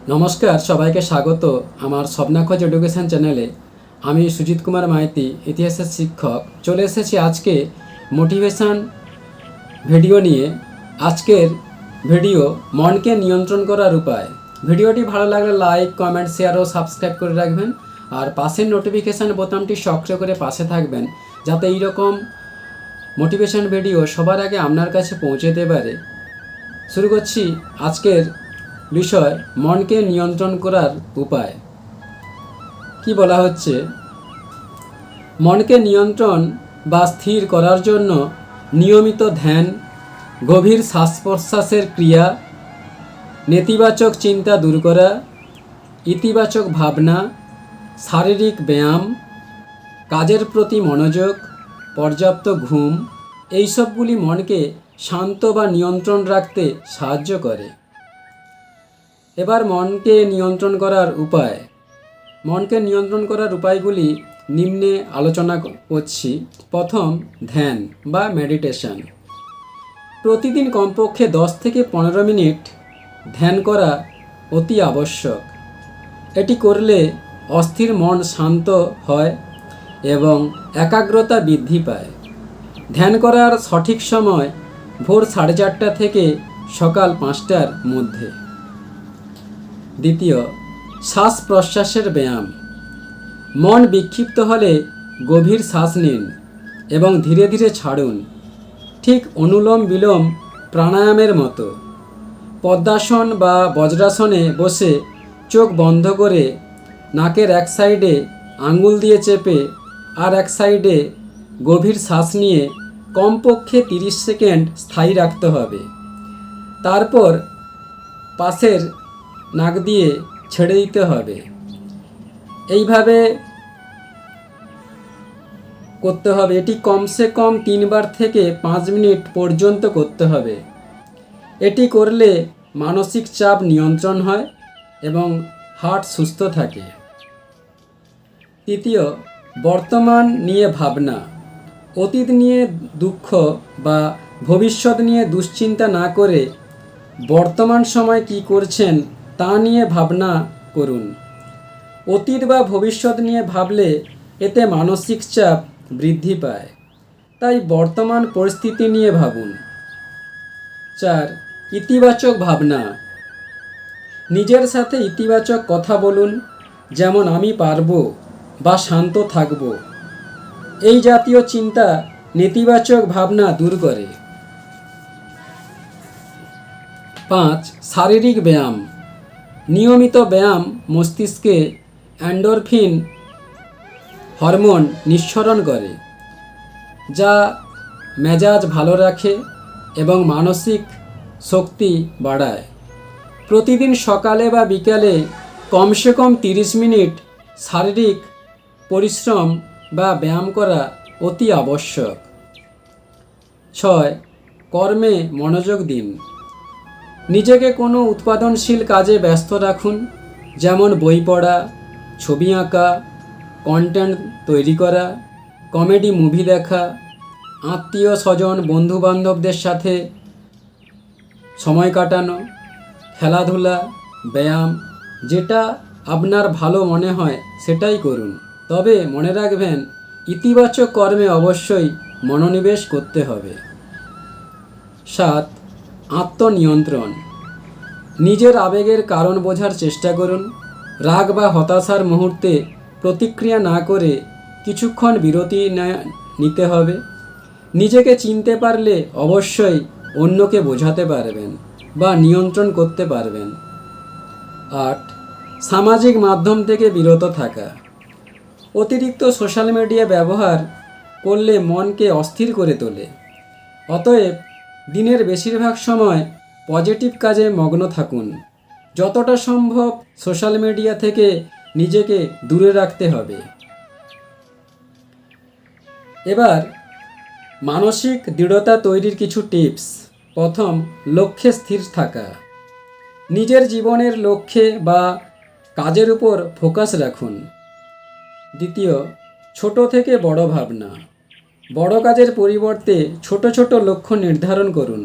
নমস্কার, সবাইকে স্বাগত আমার স্বপ্নাখোঁজ এডুকেশন চ্যানেলে। আমি সুজিত কুমার মাইতি, ইতিহাসের শিক্ষক। চলে এসেছি আজকে মোটিভেশন ভিডিও নিয়ে। আজকের ভিডিও মনকে নিয়ন্ত্রণ করার উপায়। ভিডিওটি ভালো লাগলে লাইক, কমেন্ট, শেয়ার ও সাবস্ক্রাইব করে রাখবেন। আর পাশের নোটিফিকেশান বোতামটি সক্রিয় করে পাশে থাকবেন, যাতে এইরকম মোটিভেশন ভিডিও সবার আগে আপনার কাছে পৌঁছে যেতে পারে। শুরু করছি আজকের বিষয়, মনকে নিয়ন্ত্রণ করার উপায়। কি বলা হচ্ছে, মনকে নিয়ন্ত্রণ বা স্থির করার জন্য নিয়মিত ধ্যান, গভীর শ্বাস প্রশ্বাসের ক্রিয়া, নেতিবাচক চিন্তা দূর করা, ইতিবাচক ভাবনা, শারীরিক ব্যায়াম, কাজের প্রতি মনোযোগ, পর্যাপ্ত ঘুম, এইসবগুলি মনকে শান্ত বা নিয়ন্ত্রণ রাখতে সাহায্য করে। এবার মনকে নিয়ন্ত্রণ করার উপায়। মনকে নিয়ন্ত্রণ করার উপায়গুলি নিম্নে আলোচনা করছি। প্রথম, ধ্যান বা মেডিটেশন। প্রতিদিন কমপক্ষে 10 থেকে 15 মিনিট ধ্যান করা অতি আবশ্যক। এটি করলে অস্থির মন শান্ত হয় এবং একাগ্রতা বৃদ্ধি পায়। ধ্যান করার সঠিক সময় ভোর 4:30 থেকে সকাল 5টার মধ্যে। দ্বিতীয়, শ্বাস প্রশ্বাসের ব্যায়াম। মন বিক্ষিপ্ত হলে গভীর শ্বাস নিন এবং ধীরে ধীরে ছাড়ুন, ঠিক অনুলোম বিলোম প্রাণায়ামের মতো। পদ্মাসন বা বজ্রাসনে বসে চোখ বন্ধ করে নাকের এক সাইডে আঙুল দিয়ে চেপে আর এক সাইডে গভীর শ্বাস নিয়ে কমপক্ষে 30 সেকেন্ড স্থায়ী রাখতে হবে। তারপর পাশের নাক দিয়ে ছেড়ে দিতে হবে। এইভাবে করতে হবে। এটি কমসে কম 3 বার থেকে 5 মিনিট পর্যন্ত করতে হবে। এটি করলে মানসিক চাপ নিয়ন্ত্রণ হয় এবং হার্ট সুস্থ থাকে। তৃতীয়, বর্তমান নিয়ে ভাবনা। অতীত নিয়ে দুঃখ বা ভবিষ্যৎ নিয়ে দুশ্চিন্তা না করে বর্তমান সময় কি করছেন তা নিয়ে ভাবনা করুন। অতীত বা ভবিষ্যৎ নিয়ে ভাবলে এতে মানসিক চাপ বৃদ্ধি পায়, তাই বর্তমান পরিস্থিতি নিয়ে ভাবুন। 4, ইতিবাচক ভাবনা। নিজের সাথে ইতিবাচক কথা বলুন, যেমন আমি পারবো বা শান্ত থাকব। এই জাতীয় চিন্তা নেতিবাচক ভাবনা দূর করে। 5, শারীরিক ব্যায়াম। নিয়মিত ব্যায়াম মস্তিষ্কে এন্ডোরফিন হরমোন নিঃসরণ করে, যা মেজাজ ভালো রাখে এবং মানসিক শক্তি বাড়ায়। প্রতিদিন সকালে বা বিকালে কমসে কম 30 মিনিট শারীরিক পরিশ্রম বা ব্যায়াম করা অতি আবশ্যক। 6, কর্মে মনোযোগ দিন। নিজেকে কোনো উৎপাদনশীল কাজে ব্যস্ত রাখুন, যেমন বই পড়া, ছবি আঁকা, কন্টেন্ট তৈরি করা, কমেডি মুভি দেখা, আত্মীয় স্বজন বন্ধুবান্ধবদের সাথে সময় কাটানো, খেলাধুলা, ব্যায়াম, যেটা আপনার ভালো মনে হয় সেটাই করুন। তবে মনে রাখবেন, ইতিবাচক কর্মে অবশ্যই মনোনিবেশ করতে হবে। 7, আত্মনিয়ন্ত্রণ। নিজের আবেগের কারণ বোঝার চেষ্টা করুন। রাগ বা হতাশার মুহূর্তে প্রতিক্রিয়া না করে কিছুক্ষণ বিরতি নিতে হবে। নিজেকে চিনতে পারলে অবশ্যই অন্যকে বোঝাতে পারবেন বা নিয়ন্ত্রণ করতে পারবেন। 8, সামাজিক মাধ্যম থেকে বিরত থাকা। অতিরিক্ত সোশ্যাল মিডিয়া ব্যবহার করলে মনকে অস্থির করে তোলে। অতএব দিনের বেশিরভাগ সময় পজিটিভ কাজে মগ্ন থাকুন। যতটা সম্ভব সোশ্যাল মিডিয়া থেকে নিজেকে দূরে রাখতে হবে। এবার মানসিক দৃঢ়তা তৈরির কিছু টিপস। প্রথম, লক্ষ্যে স্থির থাকা। নিজের জীবনের লক্ষ্যে বা কাজের উপর ফোকাস রাখুন। দ্বিতীয়, ছোট থেকে বড় ভাবনা। বড় কাজের পরিবর্তে ছোট ছোট লক্ষ্য নির্ধারণ করুন,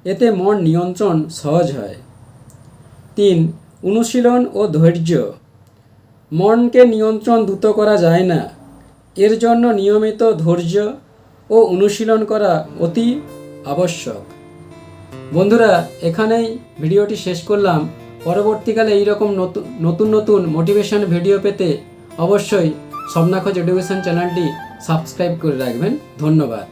এতে মন নিয়ন্ত্রণ সহজ হয়। 3, অনুশীলন ও ধৈর্য। মনকে নিয়ন্ত্রণ দ্রুত করা যায় না, এর জন্য নিয়মিত ধৈর্য ও অনুশীলন করা অতি আবশ্যক। বন্ধুরা, এখানেই ভিডিওটি শেষ করলাম। পরবর্তীকালে এইরকম নতুন নতুন মোটিভেশন ভিডিও পেতে অবশ্যই স্বপ্নাখোঁজ এডুকেশন চ্যানেলটি সাবস্ক্রাইব করে রাখবেন। ধন্যবাদ।